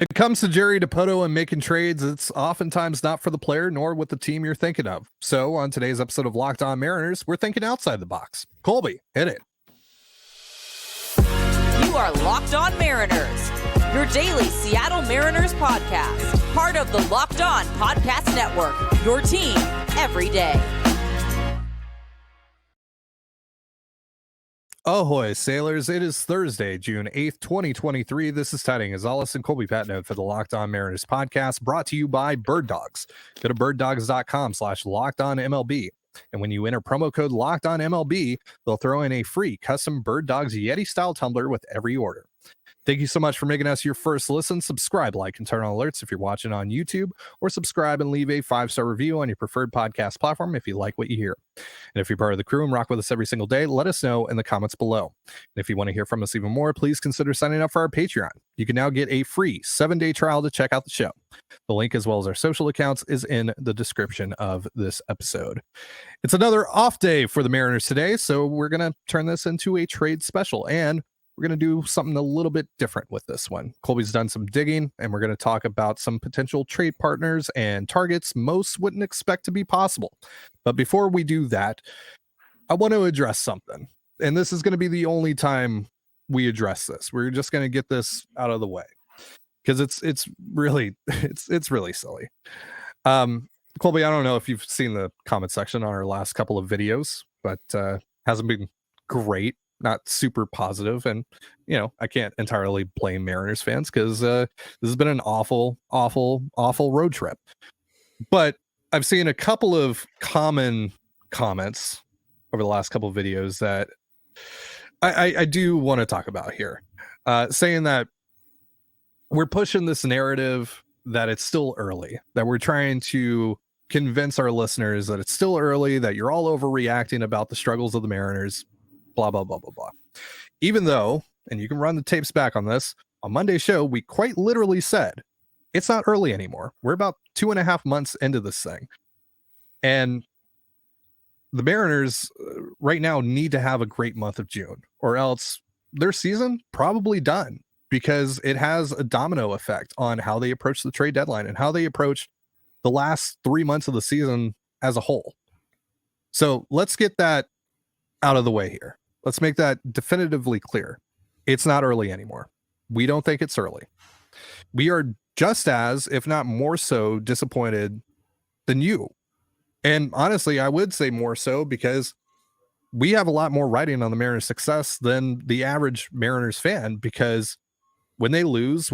It comes to Jerry Dipoto and making trades, it's oftentimes not for the player nor with the team you're thinking of. So on today's episode of Locked On Mariners, we're thinking outside the box. Colby, hit it. You are Locked On Mariners, your daily Seattle Mariners podcast, part of the Locked On Podcast Network, your team every day. Ahoy, sailors. It is Thursday, June 8th, 2023. This is Tiding Gonzalez and Colby Patnode for the Locked On Mariners podcast, brought to you by Bird Dogs. Go to birddogs.com/LockedOnMLB. And when you enter promo code LockedOnMLB, they'll throw in a free custom Bird Dogs Yeti-style tumbler with every order. Thank you so much for making us your first listen. Subscribe, like, and turn on alerts if you're watching on YouTube, or subscribe and leave a 5-star review on your preferred podcast platform if you like what you hear. And if you're part of the crew and rock with us every single day, let us know in the comments below. And if you want to hear from us even more, please consider signing up for our Patreon. You can now get a free 7-day trial to check out the show. The link, as well as our social accounts, is in the description of this episode. It's another off day for the Mariners today, so we're going to turn this into a trade special, and we're going to do something a little bit different with this one. Colby's done some digging, and we're going to talk about some potential trade partners and targets most wouldn't expect to be possible. But before we do that, I want to address something. And this is going to be the only time we address this. We're just going to get this out of the way because it's really silly. Colby, I don't know if you've seen the comment section on our last couple of videos, but hasn't been great. Not super positive, and I can't entirely blame Mariners fans because this has been an awful road trip. But I've seen a couple of common comments over the last couple of videos that I do want to talk about here, saying that we're pushing this narrative that it's still early, that we're trying to convince our listeners that it's still early, that you're all overreacting about the struggles of the Mariners. Blah, blah, blah, blah, blah. Even though, and you can run the tapes back on this, on Monday's show, we quite literally said, it's not early anymore. We're about 2.5 months into this thing. And the Mariners right now need to have a great month of June, or else their season probably done, because it has a domino effect on how they approach the trade deadline and how they approach the last 3 months of the season as a whole. So let's get that out of the way here. Let's make that definitively clear. It's not early anymore. We don't think it's early. We are just as, if not more so, disappointed than you. And honestly, I would say more so because we have a lot more writing on the Mariners' success than the average Mariners fan, because when they lose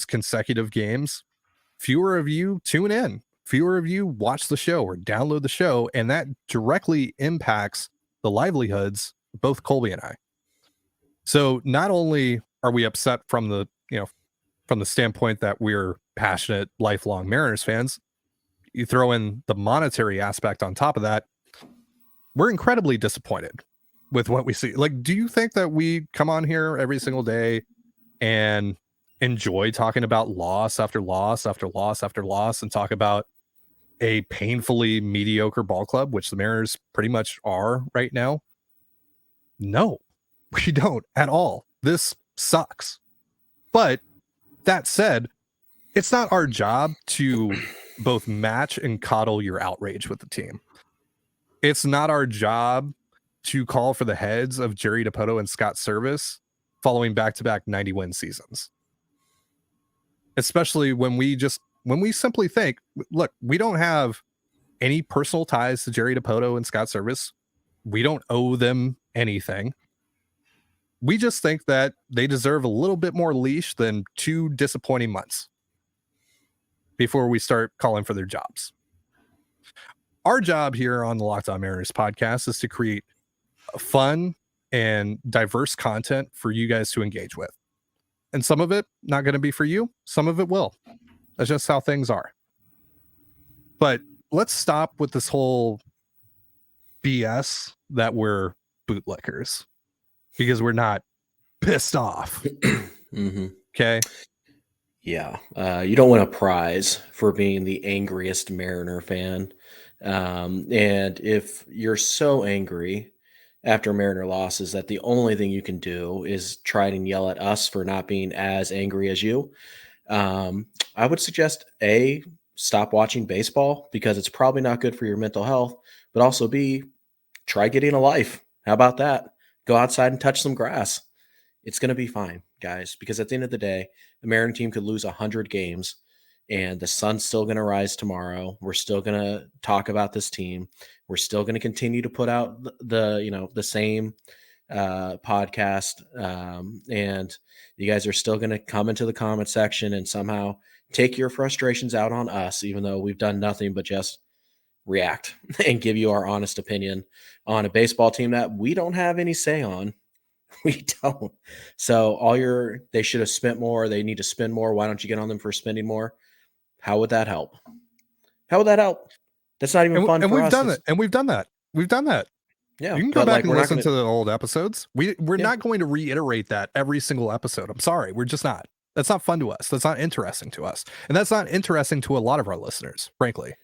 consecutive games, fewer of you tune in, fewer of you watch the show or download the show, and that directly impacts the livelihoods of both Colby and I. So not only are we upset from the standpoint that we're passionate, lifelong Mariners fans, you throw in the monetary aspect on top of that, we're incredibly disappointed with what we see. Like, do you think that we come on here every single day and enjoy talking about loss after loss after loss after loss and talk about a painfully mediocre ball club, which the Mariners pretty much are right now? No, we don't at all. This sucks. But that said, it's not our job to both match and coddle your outrage with the team. It's not our job to call for the heads of Jerry Dipoto and Scott Service following back-to-back 90-win seasons. Especially when we simply think, look, we don't have any personal ties to Jerry Dipoto and Scott Service. We don't owe them anything. We just think that they deserve a little bit more leash than 2 disappointing months before we start calling for their jobs. Our job here on the Locked On Mariners podcast is to create fun and diverse content for you guys to engage with. And some of it not going to be for you. Some of it will. That's just how things are. But let's stop with this whole BS that we're bootlickers, because we're not pissed off. Mm-hmm. Okay. Yeah. You don't win a prize for being the angriest Mariner fan. And if you're so angry after Mariner losses that the only thing you can do is try and yell at us for not being as angry as you, I would suggest stop watching baseball because it's probably not good for your mental health, but also B, try getting a life. How about that? Go outside and touch some grass. It's going to be fine, guys, because at the end of the day, the Mariner team could lose 100 games and the sun's still going to rise tomorrow. We're still going to talk about this team. We're still going to continue to put out the same podcast. And you guys are still going to come into the comment section and somehow take your frustrations out on us, even though we've done nothing but just react and give you our honest opinion on a baseball team that we don't have any say on. We don't. So they should have spent more. They need to spend more. Why don't you get on them for spending more? How would that help? How would that help? That's not even fun and for we've us. done it. And we've done that. We've done that. Yeah. You can go back and listen to the old episodes. We're not going to reiterate that every single episode. I'm sorry. We're just not. That's not fun to us. That's not interesting to us. And that's not interesting to a lot of our listeners, frankly.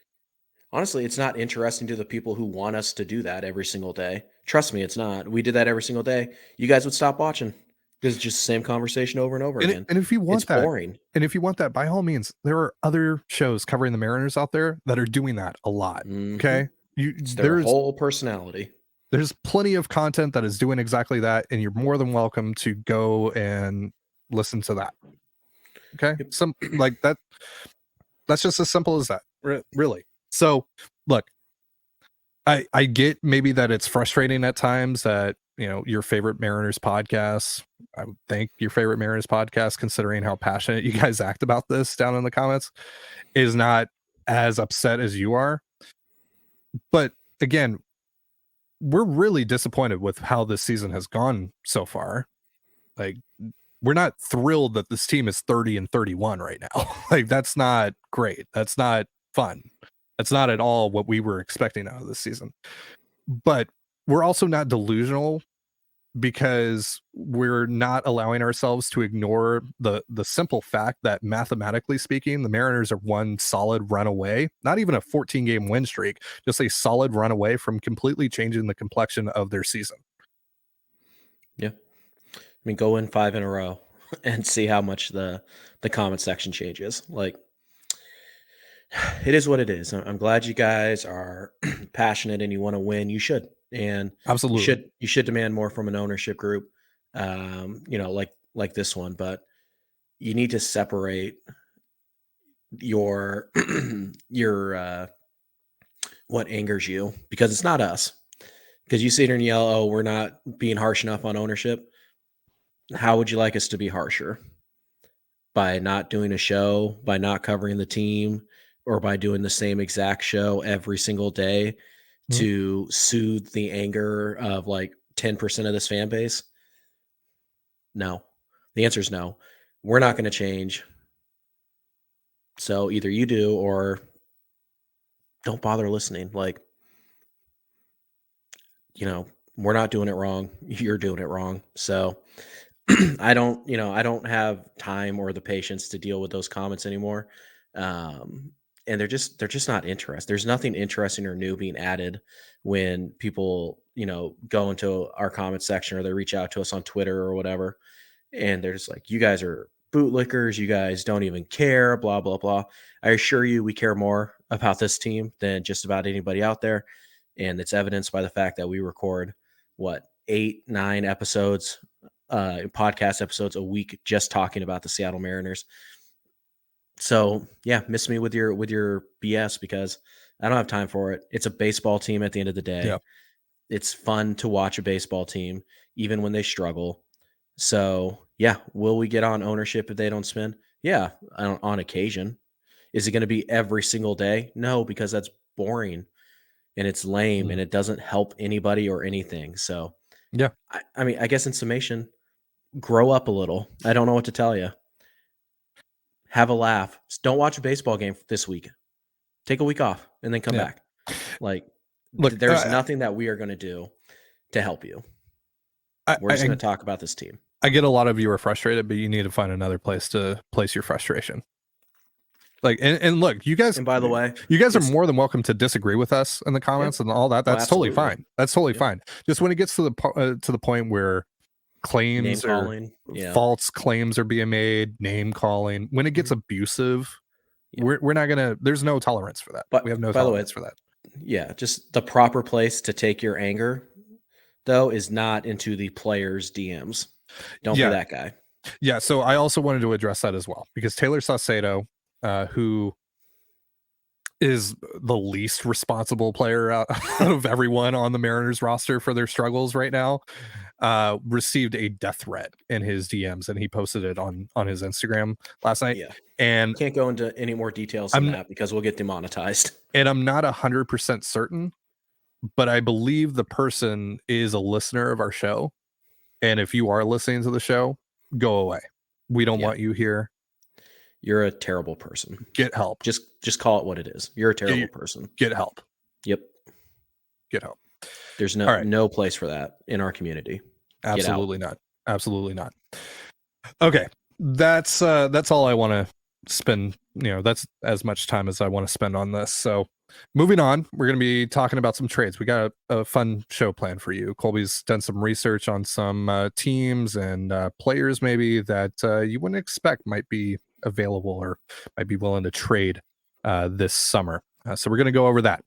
Honestly, it's not interesting to the people who want us to do that every single day. Trust me, it's not. We did that every single day. You guys would stop watching because it's just the same conversation over and over again. And if you want that, boring. And if you want that, by all means, there are other shows covering the Mariners out there that are doing that a lot. Mm-hmm. Okay. It's their whole personality. There's plenty of content that is doing exactly that. And you're more than welcome to go and listen to that. Okay. Yep. Some like that. That's just as simple as that. Really. So look, I get maybe that it's frustrating at times that, your favorite Mariners podcast, I would think your favorite Mariners podcast, considering how passionate you guys act about this down in the comments, is not as upset as you are. But again, we're really disappointed with how this season has gone so far. Like, we're not thrilled that this team is 30-31 right now. Like, that's not great. That's not fun. That's not at all what we were expecting out of this season. But we're also not delusional because we're not allowing ourselves to ignore the simple fact that mathematically speaking, the Mariners are one solid run away, not even a 14-game win streak, just a solid run away from completely changing the complexion of their season. Yeah. I mean, go in 5 in a row and see how much the comment section changes. Like, it is what it is. I'm glad you guys are passionate and you want to win. You should. And absolutely you should demand more from an ownership group, like this one, but you need to separate your what angers you, because it's not us. Because you sit here and yell, "Oh, we're not being harsh enough on ownership." How would you like us to be harsher? By not doing a show, by not covering the team, or by doing the same exact show every single day to soothe the anger of like 10% of this fan base? No. The answer is no. We're not going to change. So either you do or don't bother listening. Like, we're not doing it wrong. You're doing it wrong. So I don't have time or the patience to deal with those comments anymore. And they're just not interested. There's nothing interesting or new being added when people, go into our comment section or they reach out to us on Twitter or whatever. And they're just like, you guys are bootlickers. You guys don't even care, blah, blah, blah. I assure you, we care more about this team than just about anybody out there. And it's evidenced by the fact that we record 8-9 episodes, podcast episodes a week, just talking about the Seattle Mariners. So yeah, miss me with your BS, because I don't have time for it. It's a baseball team at the end of the day. Yeah. It's fun to watch a baseball team, even when they struggle. So yeah, will we get on ownership if they don't spend? Yeah, on occasion. Is it going to be every single day? No, because that's boring and it's lame and it doesn't help anybody or anything. So yeah, I mean, I guess in summation, grow up a little. I don't know what to tell you. Have a laugh. Don't watch a baseball game this week. Take a week off and then come back. Like, look, there's nothing that we are going to do to help you. We're just going to talk about this team. I get a lot of you are frustrated, but you need to find another place to place your frustration. Like, and look, you guys, and by the way, you guys are more than welcome to disagree with us in the comments and all that. That's totally fine. That's totally fine. Just when it gets to the point where claims or calling. Yeah. false claims are being made, name calling. When it gets abusive, we're not gonna. There's no tolerance for that. But We have no by the way, tolerance for that. yeah, just the proper place to take your anger, though, is not into the player's DMs. Don't be Yeah. that guy. Yeah. So I also wanted to address that as well, because Taylor Saucedo, who is the least responsible player out of everyone on the Mariners roster for their struggles right now, received a death threat in his DMs, and he posted it on his Instagram last night. Yeah. And Can't go into any more details than that because we'll get demonetized. And I'm not 100% certain, but I believe the person is a listener of our show. And if you are listening to the show, go away. We don't want you here. You're a terrible person. Get help. Just call it what it is. You're a terrible person. Get help. Yep. Get help. There's no place for that in our community. Absolutely not. Absolutely not. Okay. That's all I want to spend. That's as much time as I want to spend on this. So moving on, we're going to be talking about some trades. We got a fun show planned for you. Colby's done some research on some teams and players maybe that you wouldn't expect might be available or might be willing to trade this summer. So we're going to go over that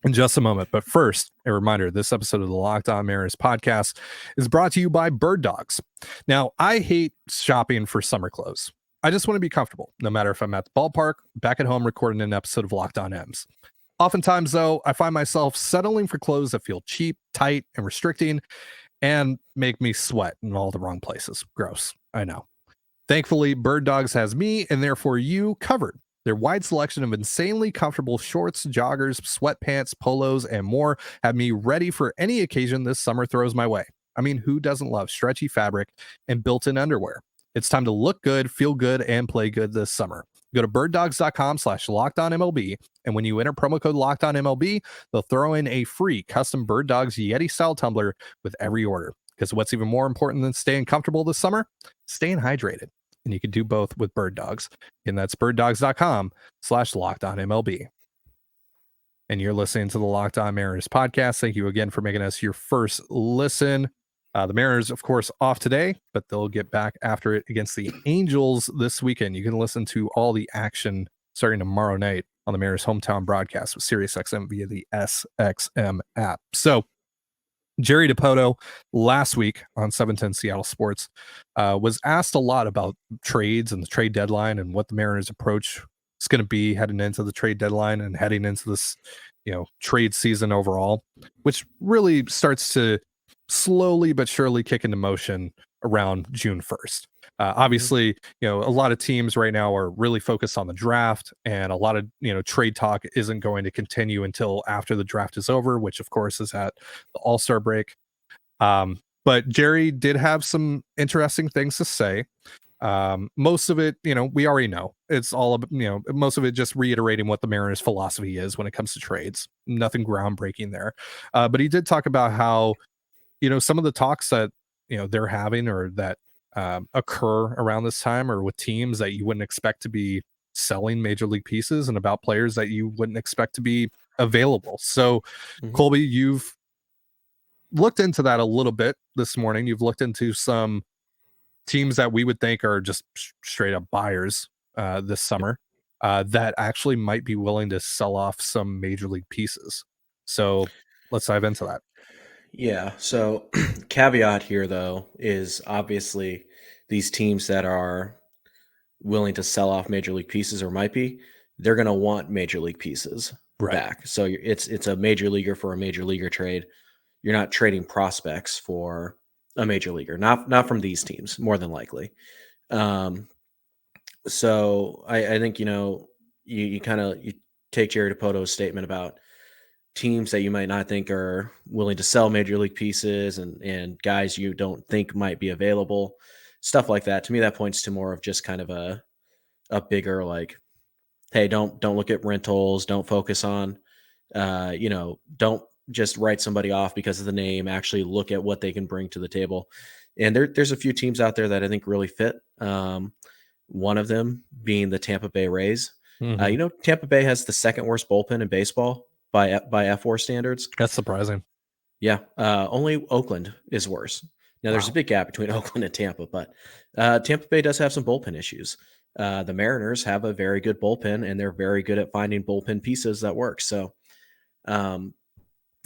in just a moment. But first, a reminder, this episode of the Locked On Mariners podcast is brought to you by Bird Dogs. Now, I hate shopping for summer clothes. I just want to be comfortable, no matter if I'm at the ballpark, back at home recording an episode of Locked On M's. Oftentimes, though, I find myself settling for clothes that feel cheap, tight, and restricting, and make me sweat in all the wrong places. Gross, I know. Thankfully, Bird Dogs has me, and therefore you, covered. Their wide selection of insanely comfortable shorts, joggers, sweatpants, polos, and more have me ready for any occasion this summer throws my way. I mean, who doesn't love stretchy fabric and built-in underwear? It's time to look good, feel good, and play good this summer. Go to birddogs.com/lockedonmlb, and when you enter promo code LOCKEDONMLB, they'll throw in a free custom Bird Dogs Yeti-style tumbler with every order. Because what's even more important than staying comfortable this summer? Staying hydrated. And you can do both with Bird Dogs. And that's birddogs.com/lockedonmlb. And you're listening to the Locked On Mariners podcast. Thank you again for making us your first listen. The Mariners, of course, off today, but they'll get back after it against the Angels this weekend. You can listen to all the action starting tomorrow night on the Mariners hometown broadcast with SiriusXM via the SXM app. So Jerry DiPoto last week on 710 Seattle Sports was asked a lot about trades and the trade deadline and what the Mariners' approach is going to be heading into the trade deadline and heading into this, trade season overall, which really starts to slowly but surely kick into motion around June 1st. Obviously, a lot of teams right now are really focused on the draft, and a lot of, trade talk isn't going to continue until after the draft is over, which of course is at the All-Star break. But Jerry did have some interesting things to say. Most of it, we already know. It's all, most of it just reiterating what the Mariners' philosophy is when it comes to trades. Nothing groundbreaking there. But he did talk about how, some of the talks that, they're having or that occur around this time or with teams that you wouldn't expect to be selling major league pieces and about players that you wouldn't expect to be available. So, Colby, you've looked into that a little bit this morning. You've looked into some teams that we would think are just straight up buyers this summer that actually might be willing to sell off some major league pieces. So let's dive into that. Yeah. So caveat here, though, is obviously these teams that are willing to sell off major league pieces or might be, they're going to want major league pieces back. So it's a major leaguer for a major leaguer trade. You're not trading prospects for a major leaguer, not from these teams, more than likely. So I think, you take Jerry DiPoto's statement about teams that you might not think are willing to sell major league pieces and guys you don't think might be available, stuff like that. To me, that points to more of just kind of a bigger, like, hey, don't look at rentals, don't focus on, don't just write somebody off because of the name, actually look at what they can bring to the table. And there's a few teams out there that I think really fit. One of them being the Tampa Bay Rays. Tampa Bay has the second worst bullpen in baseball by F4 standards. That's surprising. Yeah. Only Oakland is worse. Now, there's a big gap between Oakland and Tampa, but Tampa Bay does have some bullpen issues. The Mariners have a very good bullpen, and they're very good at finding bullpen pieces that work. So I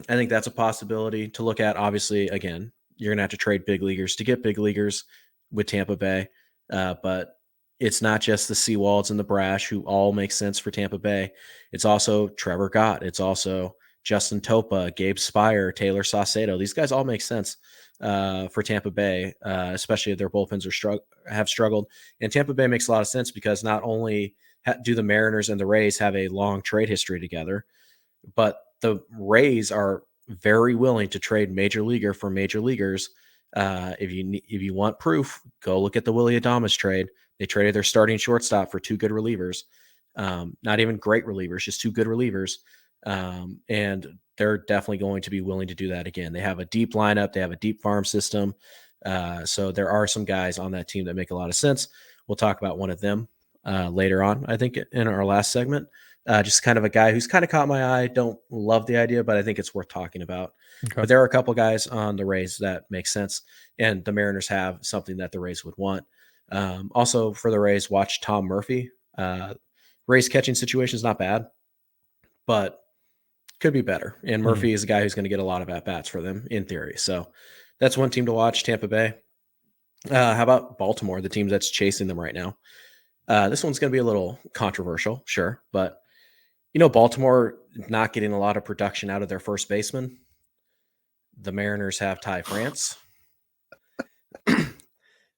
think that's a possibility to look at. Obviously, again, you're going to have to trade big leaguers to get big leaguers with Tampa Bay, but it's not just the Seawalds and the Brash who all make sense for Tampa Bay. It's also Trevor Gott. It's also Justin Topa, Gabe Spire, Taylor Saucedo. These guys all make sense for Tampa Bay, especially if their bullpens have struggled. And Tampa Bay makes a lot of sense because not only do the Mariners and the Rays have a long trade history together, but the Rays are very willing to trade major leaguer for major leaguers. If you want proof, go look at the Willy Adames trade. They traded their starting shortstop for two good relievers, not even great relievers, just two good relievers. And they're definitely going to be willing to do that again. They have a deep lineup. They have a deep farm system. So there are some guys on that team that make a lot of sense. We'll talk about one of them later on, I think, in our last segment. Just kind of a guy who's kind of caught my eye. Don't love the idea, but I think it's worth talking about. Okay. But there are a couple guys on the Rays that make sense, and the Mariners have something that the Rays would want. Also for the Rays, watch Tom Murphy. Rays catching situation is not bad, but could be better. And Murphy is a guy who's going to get a lot of at-bats for them in theory. So that's one team to watch, Tampa Bay. How about Baltimore, the team that's chasing them right now? This one's going to be a little controversial, sure, but Baltimore not getting a lot of production out of their first baseman. The Mariners have Ty France.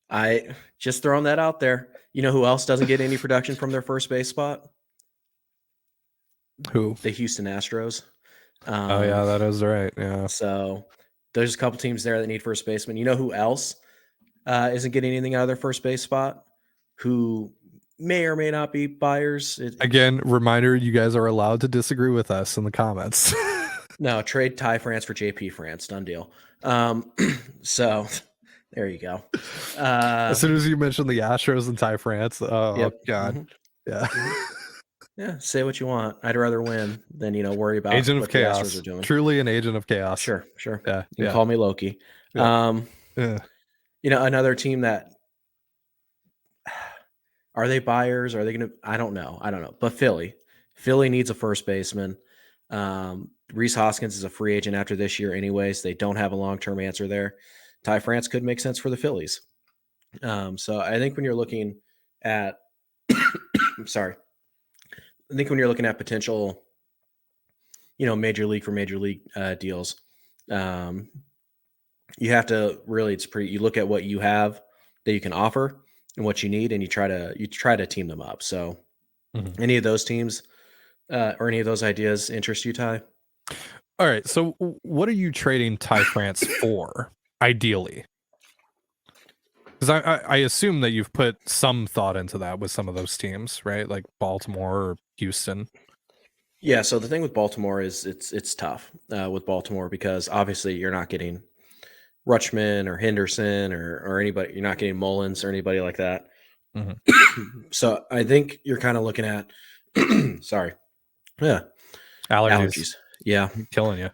I just throwing that out there. You know who else doesn't get any production from their first base spot? Who? The Houston Astros. Oh, yeah, that is right. Yeah. So there's a couple teams there that need first baseman. You know who else isn't getting anything out of their first base spot? Who may or may not be buyers. Again, reminder, you guys are allowed to disagree with us in the comments. No, trade Ty France for JP France. Done deal. So there you go. As soon as you mentioned the Astros and Ty France, God. Mm-hmm. Yeah. Yeah, say what you want. I'd rather win than worry about agent what of chaos. the Astros are doing. Truly an agent of chaos. Sure. Yeah, you can call me Loki. Yeah. Another team that are they buyers? Are they going to? I don't know. But Philly needs a first baseman. Rhys Hoskins is a free agent after this year, anyways. They don't have a long-term answer there. Ty France could make sense for the Phillies. So I think when you're looking at, I think when you're looking at potential, major league for major league deals, you have to really, you look at what you have that you can offer and what you need, and you try to team them up. So any of those teams or any of those ideas interest you, Ty? All right. So what are you trading Ty France for, ideally? Because I assume that you've put some thought into that with some of those teams, right? Like Baltimore or Houston. Yeah. So the thing with Baltimore is it's tough with Baltimore because obviously you're not getting Rutschman or Henderson or anybody. You're not getting Mullins or anybody like that. So I think you're kind of looking at sorry. Yeah. Allergies. Yeah. Killing you.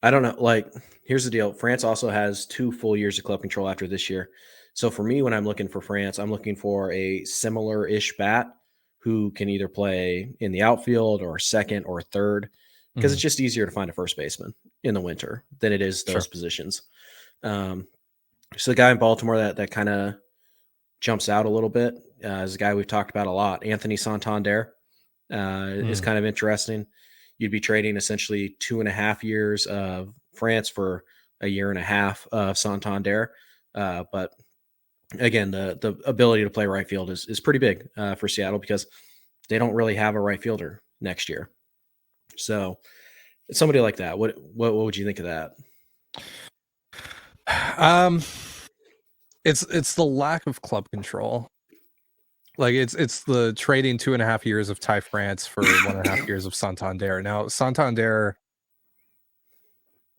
I don't know. Like, here's the deal. France also has 2 full years of club control after this year. So for me, when I'm looking for France, I'm looking for a similar-ish bat who can either play in the outfield or second or third, because it's just easier to find a first baseman in the winter than it is those positions. So the guy in Baltimore that kind of jumps out a little bit is a guy we've talked about a lot. Anthony Santander is kind of interesting. You'd be trading essentially 2.5 years of France for a year and a half of Santander. But again, the ability to play right field is pretty big for Seattle because they don't really have a right fielder next year. So it's somebody like that. What would you think of that? It's the lack of club control. Like it's the trading 2.5 years of Ty France for 1.5 years of Santander. Now Santander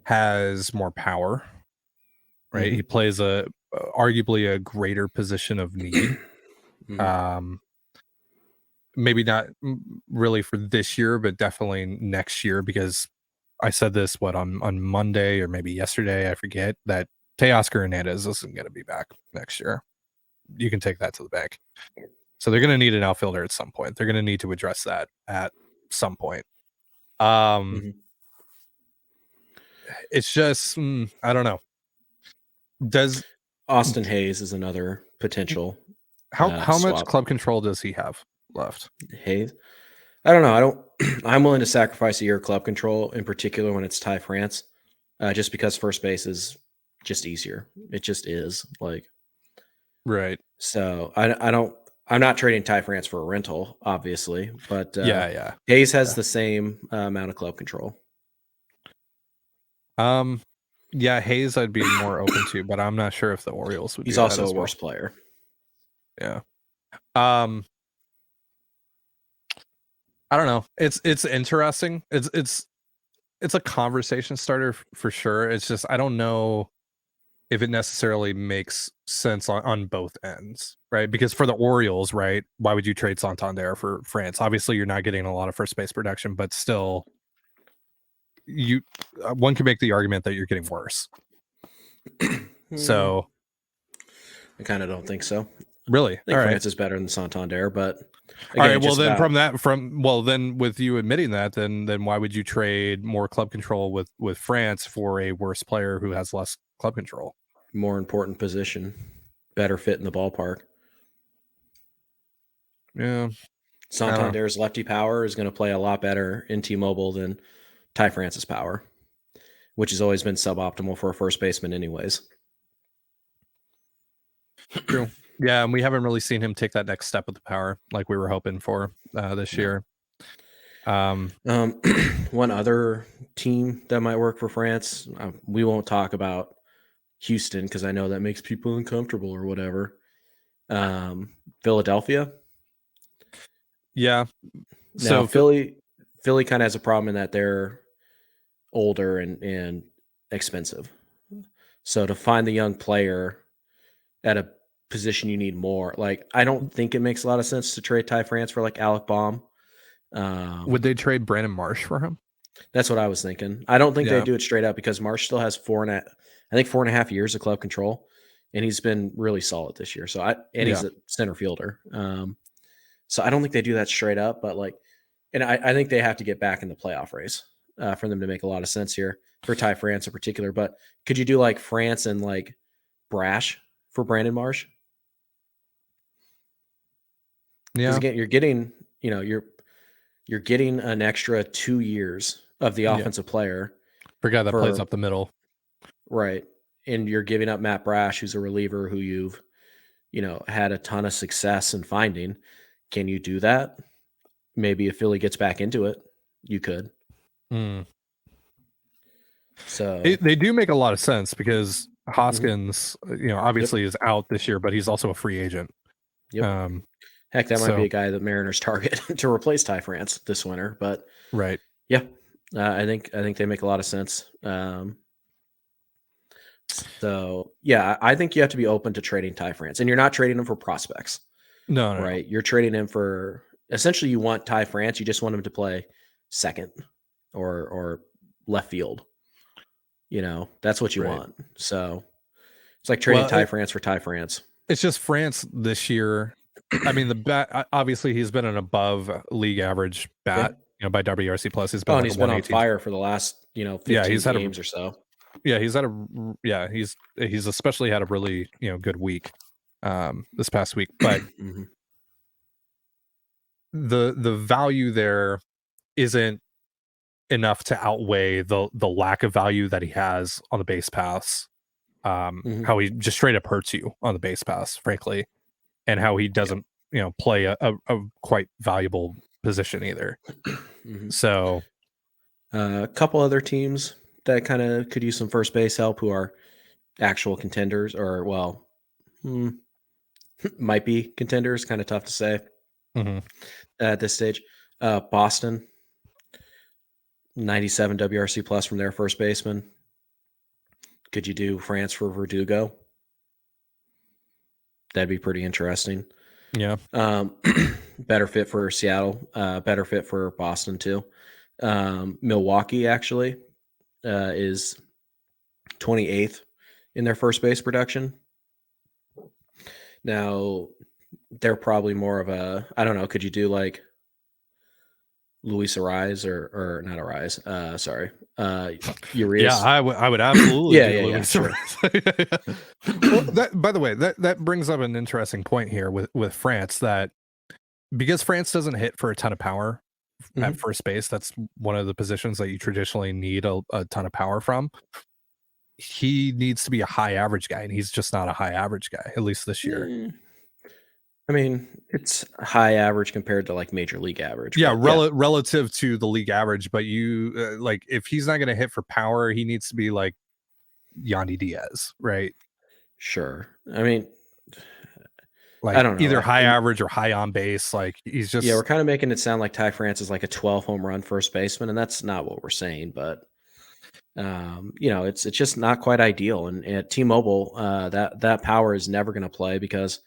has more power, right? He plays arguably a greater position of need. Maybe not really for this year, but definitely next year, because I said this on Monday or maybe yesterday, I forget, that Teoscar Hernandez isn't going to be back next year. You can take that to the bank. So they're going to need an outfielder at some point. They're going to need to address that at some point. It's just I don't know. Does Austin Hayes is another potential. how much swap. club control does he have left? Hayes, I don't know. I'm willing to sacrifice a year of club control, in particular when it's Ty France, just because first base is just easier. It just is, like, Right. so I'm not trading Ty France for a rental, obviously, but Yeah. Hayes has the same amount of club control. Yeah, Hayes I'd be more open to, but I'm not sure if the Orioles would. He's do also that as a worse well. player. Yeah. I don't know. It's interesting. It's a conversation starter for sure. It's just I don't know if it necessarily makes sense on both ends, right? Because for the Orioles, right, why would you trade Santander for France? Obviously, you're not getting a lot of first base production, but still, one can make the argument that you're getting worse. So, I kind of don't think so. really, I think all France is better than Santander, but again, all right. Well, then then with you admitting that, then why would you trade more club control with France for a worse player who has less club control? More important position, better fit in the ballpark. Yeah. Santander's lefty power is going to play a lot better in T-Mobile than Ty France's power, which has always been suboptimal for a first baseman anyways. True. Yeah, and we haven't really seen him take that next step with the power like we were hoping for this year. One other team that might work for France, we won't talk about Houston because I know that makes people uncomfortable or whatever. Philadelphia. Yeah. Now Philly kind of has a problem in that they're older and expensive. So to find the young player at a position you need more, like I don't think it makes a lot of sense to trade Ty France for like Alec Baum. Would they trade Brandon Marsh for him? That's what I was thinking. I don't think they do it straight up because Marsh still has 4.5 years of club control, and he's been really solid this year. So he's a center fielder. So I don't think they do that straight up, but I think they have to get back in the playoff race for them to make a lot of sense here for Ty France in particular. But could you do like France and like Brash for Brandon Marsh? Yeah. Because again, you're getting an extra 2 years of the offensive player. For a guy that plays up the middle. Right. And you're giving up Matt Brash, who's a reliever who you've, had a ton of success in finding. Can you do that? Maybe if Philly gets back into it, you could. So they do make a lot of sense because Hoskins, obviously is out this year, but he's also a free agent. Yep. Heck, that might be a guy that Mariners target to replace Ty France this winter. But right. Yeah. I think they make a lot of sense. So yeah, I think you have to be open to trading Ty France, and you're not trading him for prospects. No. Right. You're trading him for essentially you want Ty France. You just want him to play second or left field. That's what you want. So it's like trading Ty France for Ty France. It's just France this year. I mean, the bat, obviously he's been an above league average bat, by WRC plus. He's been, he's been on fire for the last, 15 games or so. Yeah. He's especially had a really, good week this past week, but the value there isn't enough to outweigh the lack of value that he has on the base pass. How he just straight up hurts you on the base pass, frankly, and how he doesn't, play a quite valuable position either. So, a couple other teams that kind of could use some first base help who are actual contenders or might be contenders. Kind of tough to say at this stage. Boston, 97 WRC plus from their first baseman. Could you do France for Verdugo? That'd be pretty interesting. Yeah. Better fit for Seattle. Better fit for Boston too. Milwaukee, actually, is 28th in their first base production. Now, they're probably more of a, I don't know, could you do like Luis Ariz or not Ariz? Sorry. Urias. Yeah, I would absolutely Yeah, do yeah, yeah, Luis sure. Ariz. Well, by the way, that brings up an interesting point here with France, that because France doesn't hit for a ton of power at Mhm. first base, that's one of the positions that you traditionally need a ton of power from. He needs to be a high average guy, and he's just not a high average guy, at least this year. I mean, it's high average compared to like major league average. Yeah, But relative to the league average, but you like, if he's not going to hit for power, he needs to be like Yandy Diaz, right? sure. I mean, Like I don't know. either Like, high average or high on base. Like he's yeah, we're just, kind of making it sound like Ty France is like a 12 home run first baseman, and that's not what we're saying. But it's just not quite ideal. And at T-Mobile, that power is never going to play because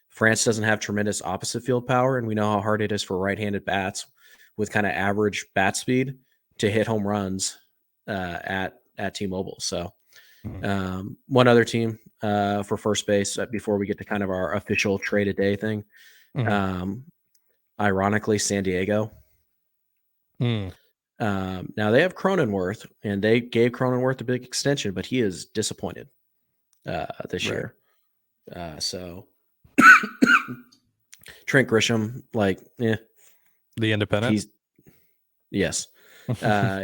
France doesn't have tremendous opposite field power, and we know how hard it is for right-handed bats with kind of average bat speed to hit home runs at T-Mobile. So one other team for first base before we get to kind of our official trade a day thing. Mhm. Ironically, San Diego. Mm. Now they have Cronenworth, and they gave Cronenworth a big extension, but he is disappointed this Right. year. So Trent Grisham, The independent. Yes,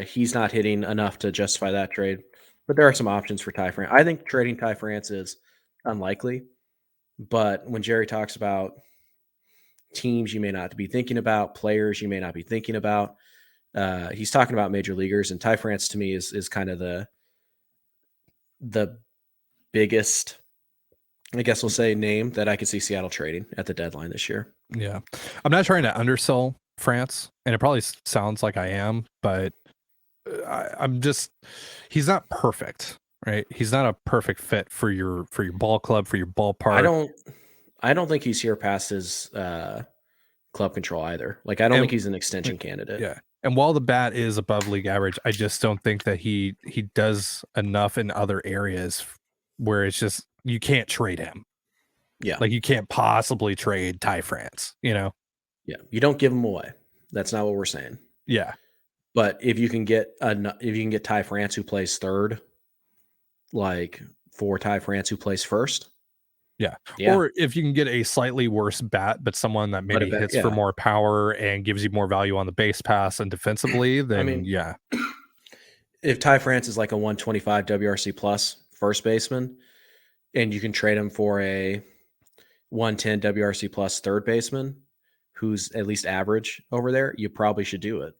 he's not hitting enough to justify that trade. But there are some options for Ty France. I think trading Ty France is unlikely. But when Jerry talks about teams you may not be thinking about, players you may not be thinking about, he's talking about major leaguers. And Ty France to me is kind of the biggest, I guess we'll say, name that I could see Seattle trading at the deadline this year. Yeah. I'm not trying to undersell France, and it probably sounds like I am, but I'm just, he's not perfect, right? He's not a perfect fit for your ball club, for your ballpark. I don't think he's here past his club control either. Like, I don't And think he's an extension candidate. yeah. And while the bat is above league average, I just don't think that he does enough in other areas where it's just, you can't trade him. Yeah. Like you can't possibly trade Ty France, Yeah. You don't give him away. That's not what we're saying. Yeah. But if you can get Ty France who plays third, like for Ty France who plays first. Yeah. Yeah. Or if you can get a slightly worse bat, but someone that maybe hits for more power and gives you more value on the base pass and defensively, then I mean, yeah. If Ty France is like a 125 WRC plus first baseman, and you can trade him for a 110 WRC plus third baseman who's at least average over there, you probably should do it.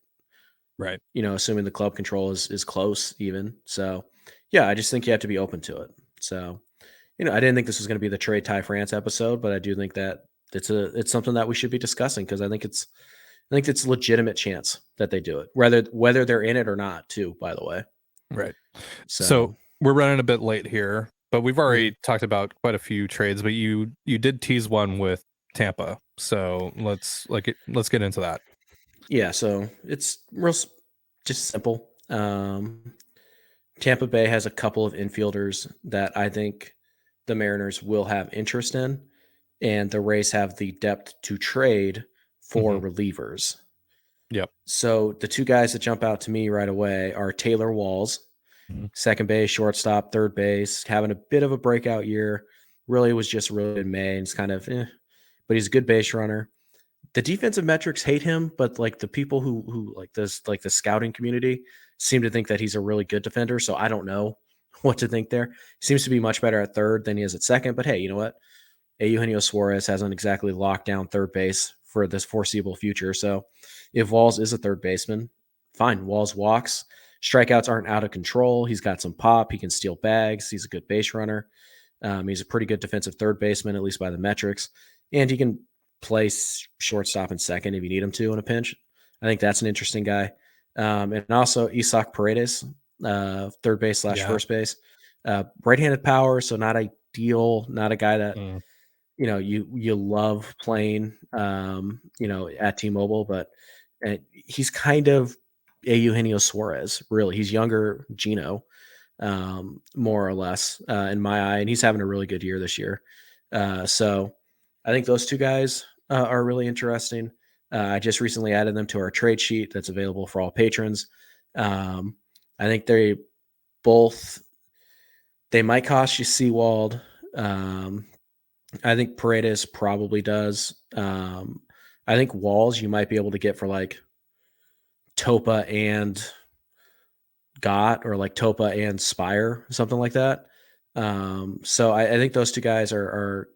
Right. Assuming the club control is close even. So yeah, I just think you have to be open to it. So, I didn't think this was going to be the trade Ty France episode, but I do think that it's something that we should be discussing because I think it's a legitimate chance that they do it, whether they're in it or not too, by the way. Right. So So we're running a bit late here, but we've already talked about quite a few trades, but you did tease one with Tampa. So let's get into that. Yeah, so it's just simple. Tampa Bay has a couple of infielders that I think the Mariners will have interest in, and the Rays have the depth to trade for relievers. Yep. So the two guys that jump out to me right away are Taylor Walls, second base, shortstop, third base, having a bit of a breakout year. Really was just really in May, and it's kind of, but he's a good base runner. The defensive metrics hate him, but like the people who like this, like the scouting community, seem to think that he's a really good defender. So I don't know what to think there. He seems to be much better at third than he is at second. But hey, you know what? Eugenio Suarez hasn't exactly locked down third base for this foreseeable future. So if Walls is a third baseman, fine. Walls walks. Strikeouts aren't out of control. He's got some pop. He can steal bags. He's a good base runner. He's a pretty good defensive third baseman, at least by the metrics. And he can play shortstop and second if you need him to in a pinch. I think that's an interesting guy. And also Isaac Paredes, third base / first base. Right-handed power, so not ideal, not a guy that you love playing at T-Mobile, but he's kind of Eugenio Suarez. Really, he's younger Gino, more or less in my eye, and he's having a really good year this year. So I think those two guys are really interesting. I just recently added them to our trade sheet that's available for all patrons. I think they might cost you Seawald. I think Paredes probably does. I think Walls you might be able to get for like Topa and Gott, or like Topa and Spire, something like that. So I think those two guys are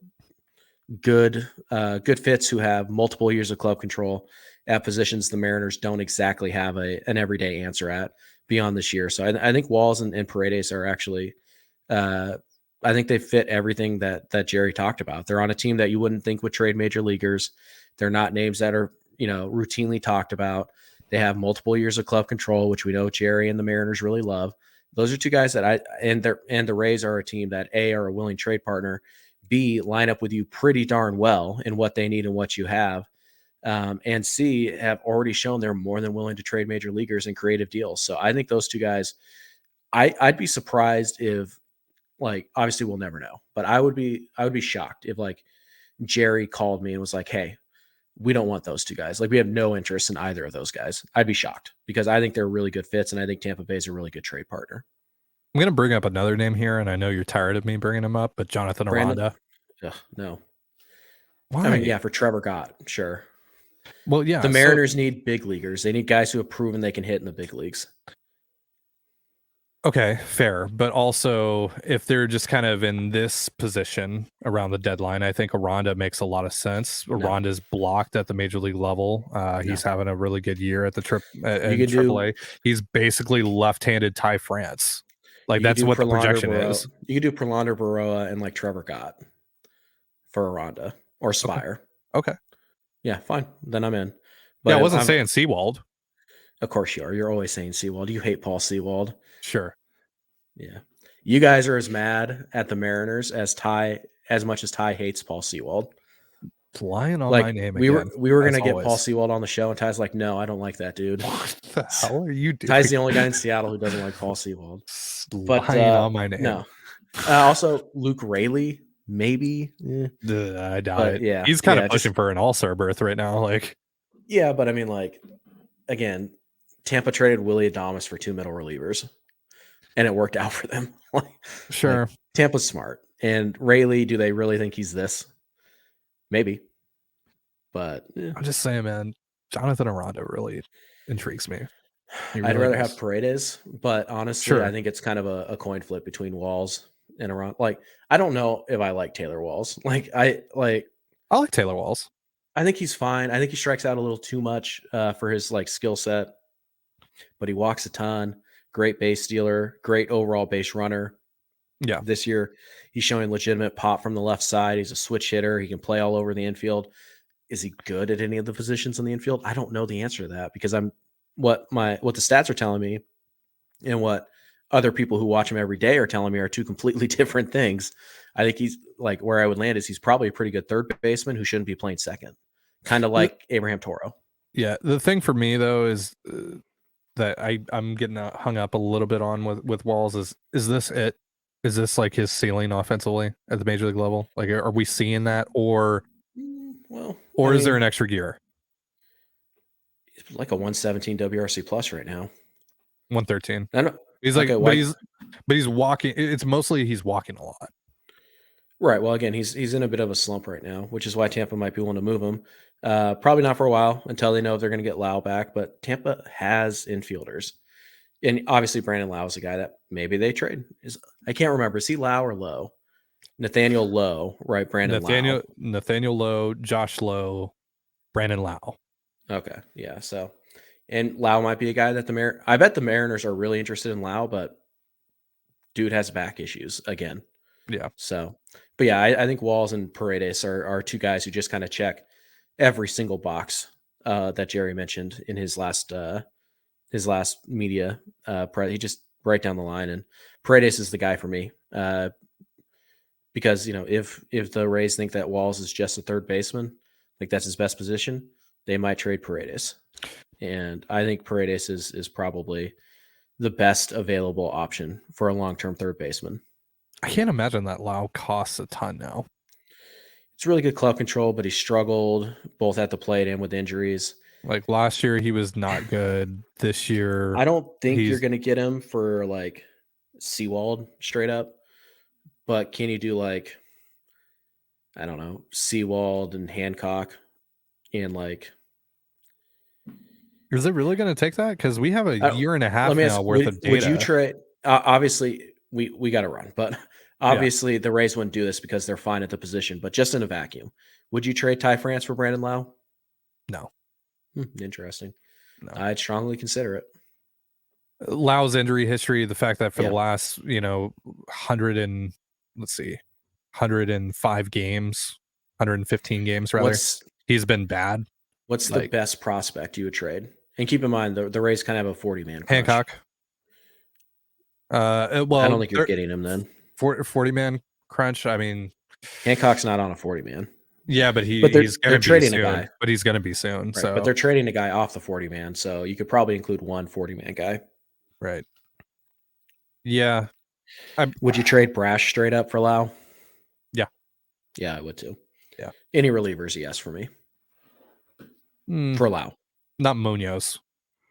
good fits who have multiple years of club control at positions the Mariners don't exactly have an everyday answer at beyond this year. So I think Walls and Paredes are actually I think they fit everything that Jerry talked about. They're on a team that you wouldn't think would trade major leaguers. They're not names that are, routinely talked about. They have multiple years of club control, which we know Jerry and the Mariners really love. Those are two guys that and the Rays are a team that A, are a willing trade partner, B, line up with you pretty darn well in what they need and what you have, and C, have already shown they're more than willing to trade major leaguers in creative deals. So I think those two guys, I'd be surprised if, like, obviously we'll never know, but I would be shocked if like Jerry called me and was like, hey, we don't want those two guys. Like, we have no interest in either of those guys. I'd be shocked because I think they're really good fits, and I think Tampa Bay is a really good trade partner. I'm going to bring up another name here, and I know you're tired of me bringing him up, but Jonathan Aranda. No. Why? I mean, yeah, for Trevor Gott, sure. Well, yeah. The Mariners need big leaguers. They need guys who have proven they can hit in the big leagues. Okay, fair. But also, if they're just kind of in this position around the deadline, I think Aranda makes a lot of sense. Aranda's blocked at the major league level. He's having a really good year at the AAA. He's basically left-handed Ty France. Like, that's what the projection is. You could do Prelander Baroa and like Trevor Gott for Aranda or Spire. Okay. Yeah, fine. Then I'm in. But yeah, I wasn't saying Seawald. Of course you are. You're always saying Seawald. You hate Paul Seawald. Sure. Yeah. You guys are as mad at the Mariners as much as Ty hates Paul Seawald. It's lying on my name again. We were gonna get Paul Seawald on the show, and Ty's like, no, I don't like that dude. What the hell are you doing? Ty's the only guy in Seattle who doesn't like Paul Seawald. But lying on my name. No. Also, Luke Raley, maybe. I doubt it. Yeah, he's kind of pushing for an all-star berth right now. Like, yeah, but I mean, like, again, Tampa traded Willy Adames for two middle relievers, and it worked out for them. Sure. Like, Tampa's smart. And Raley, do they really think he's this? Maybe. But I'm just saying, man, Jonathan Aranda really intrigues me. Really I'd rather have Paredes, but honestly, I think it's kind of a coin flip between Walls and Aranda. Like, I don't know if I like Taylor Walls. I like Taylor Walls. I think he's fine. I think he strikes out a little too much for his like skill set, but he walks a ton. Great base stealer, great overall base runner. Yeah. This year, he's showing legitimate pop from the left side. He's a switch hitter. He can play all over the infield. Is he good at any of the positions in the infield? I don't know the answer to that because what the stats are telling me and what other people who watch him every day are telling me are two completely different things. I think he's like, where I would land is he's probably a pretty good third baseman who shouldn't be playing second, kind of like Abraham Toro. Yeah. The thing for me though is that I'm getting hung up a little bit on with Walls is this it? Is this like his ceiling offensively at the major league level? Like, are we seeing that, or is there an extra gear? It's like a 117 WRC plus right now. 113. I don't. He's like, but he's walking. It's mostly he's walking a lot. Right. Well, again, he's in a bit of a slump right now, which is why Tampa might be willing to move him. Probably not for a while until they know if they're going to get Lau back. But Tampa has infielders. And obviously, Brandon Lau is a guy that maybe they trade. I can't remember. Is he Lau or Lowe? Nathaniel Lowe, right? Nathaniel Lowe, Josh Lowe, Brandon Lau. Okay, yeah. So, and Lau might be a guy that I bet the Mariners are really interested in Lau, but dude has back issues again. Yeah. So, but yeah, I think Walls and Paredes are two guys who just kind of check every single box that Jerry mentioned in his last media he just right down the line, and Paredes is the guy for me because if the Rays think that Walls is just a third baseman, like that's his best position, they might trade Paredes. And I think Paredes is probably the best available option for a long-term third baseman. I can't imagine that Lau costs a ton now. It's really good club control, but he struggled both at the plate and with injuries. Like last year, he was not good. This year, I don't think you're he's going to get him for like Seawald straight up, but can you do like, I don't know, Seawald and Hancock and like, is it really going to take that? Because we have a year and a half let me now ask, worth of data. would you trade? Obviously, we got to run, but obviously the Rays wouldn't do this because they're fine at the position. But just in a vacuum, would you trade Ty France for Brandon Lau? No. Interesting. No. I'd strongly consider it. Lau's injury history, the fact that for the last 105 games, 115 games rather, he's been bad. What's the best prospect you would trade? And keep in mind the Rays kind of have a 40-man crunch. Hancock. Well, I don't think you're getting him then. 40-man crunch. I mean, Hancock's not on a 40-man. Yeah, but he's going to be trading soon. a guy. But he's going to be soon. Right, so, but they're trading a guy off the 40-man, so you could probably include one 40-man guy. Right. Yeah. Would you trade Brash straight up for Lau? Yeah. Yeah, I would too. Yeah. Any relievers, yes, for me. For Lau. Not Munoz.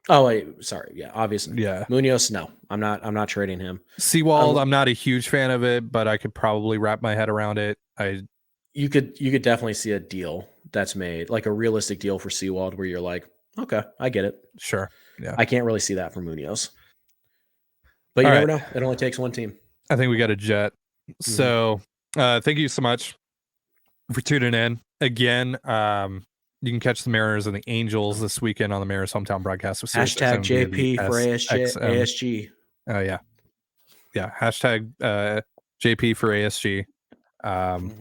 Oh, wait, sorry. Yeah, obviously. Yeah. Munoz, no. I'm not trading him. Seawald, I'm not a huge fan of it, but I could probably wrap my head around it. You could definitely see a deal that's made, like a realistic deal for Seawald where you're like, okay, I get it. Sure. Yeah. I can't really see that for Munoz. But you never know. It only takes one team. I think we got a jet. So thank you so much for tuning in. Again, you can catch the Mariners and the Angels this weekend on the Mariners Hometown Broadcast with hashtag JP for ASG. Oh, yeah. Yeah. Hashtag JP for ASG.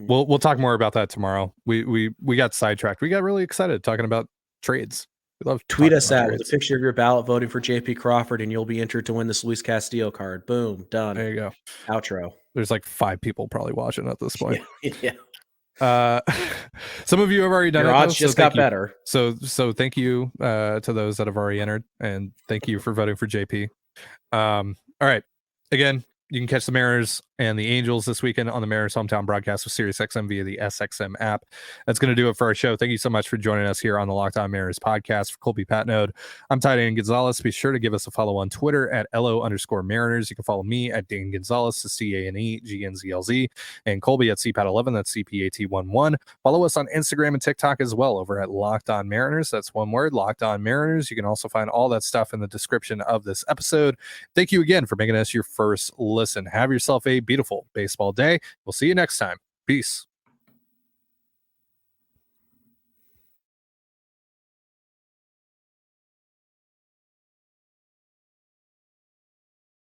We'll talk more about that tomorrow. We got sidetracked. We got really excited talking about trades. We love tweet us out with a picture of your ballot voting for JP Crawford, and you'll be entered to win this Luis Castillo card. Boom, done. There you go. Outro. There's like 5 people probably watching at this point. Yeah. Some of you have already done Your it. odds just got better. So thank you to those that have already entered, and thank you for voting for JP. All right. Again, you can catch the Mariners and the Angels this weekend on the Mariners Hometown Broadcast with SiriusXM via the SXM app. That's going to do it for our show. Thank you so much for joining us here on the Locked On Mariners podcast. For Colby Patnode, I'm Trident Gonzalez. Be sure to give us a follow on Twitter at LO_Mariners. You can follow me at Dane Gonzalez, the CANEGNZLZ, and Colby at CPAT11, that's CPAT11. Follow us on Instagram and TikTok as well over at Locked On Mariners. That's one word, Locked On Mariners. You can also find all that stuff in the description of this episode. Thank you again for making us your first listen. Have yourself a beautiful baseball day. We'll see you next time. Peace.